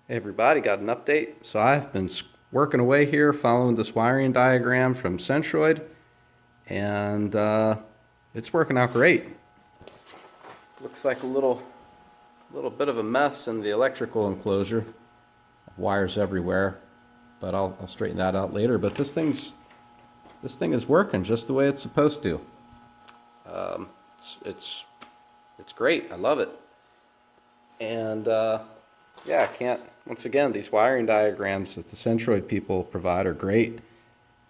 Hey everybody, got an update. So I've been working away here following this wiring diagram from Centroid, and it's working out great. Looks like a little bit of a mess in the electrical enclosure. Wires everywhere, but I'll straighten that out later. But this thing is working just the way it's supposed to. It's great. I love it. And yeah, I can't. Once again, these wiring diagrams that the Centroid people provide are great.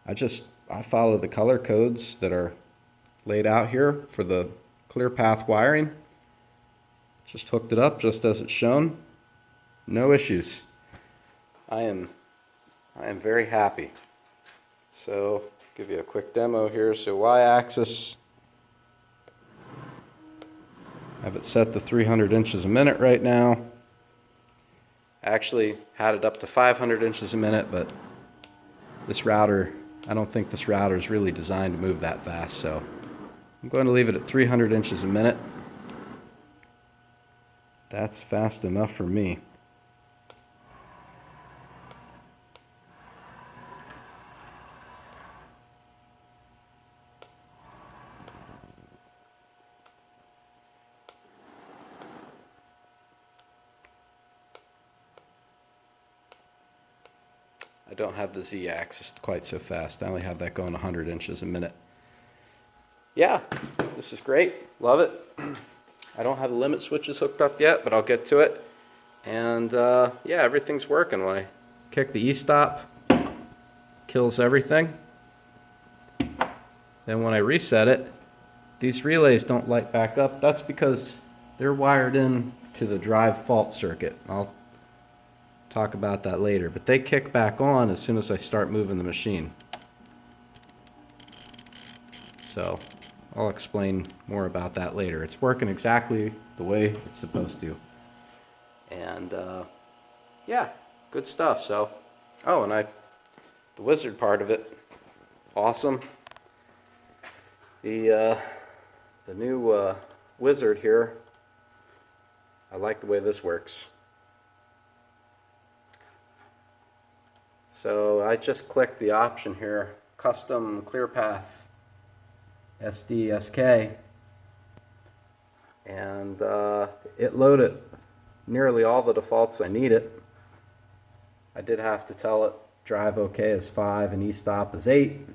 I follow the color codes that are laid out here for the ClearPath wiring. Just hooked it up just as it's shown. No issues. I am very happy. So, give you a quick demo here. So y-axis, have it set to 300 inches a minute right now. I actually had it up to 500 inches a minute, but this router, I don't think this router is really designed to move that fast, so I'm going to leave it at 300 inches a minute. That's fast enough for me. I don't have the Z-axis quite so fast. I only have that going 100 inches a minute. Yeah, this is great. Love it. I don't have the limit switches hooked up yet, but I'll get to it. And yeah, everything's working. When I kick the E-stop, kills everything. Then when I reset it, these relays don't light back up. That's because they're wired in to the drive fault circuit. I'll talk about that later, but they kick back on as soon as I start moving the machine. So I'll explain more about that later. It's working exactly the way it's supposed to. And yeah, good stuff. So, oh, and the wizard part of it, awesome. The new wizard here, I like the way this works. So I just clicked the option here, custom ClearPath SD-SK, and it loaded nearly all the defaults I needed. I did have to tell it drive OK is 5 and E-stop is 8.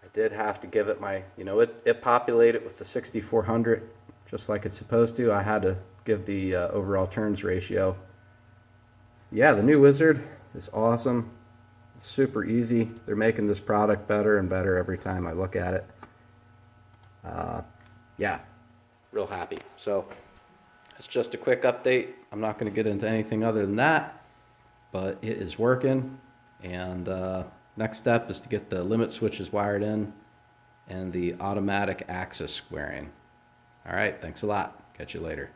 I did have to give it my, it populated with the 6400 just like it's supposed to. I had to give the overall turns ratio. Yeah, the new wizard is awesome. It's super easy. They're making this product better and better every time I look at it. Yeah, real happy. So it's just a quick update. I'm not going to get into anything other than that, but it is working. And next step is to get the limit switches wired in and the automatic axis wiring. All right, thanks a lot. Catch you later.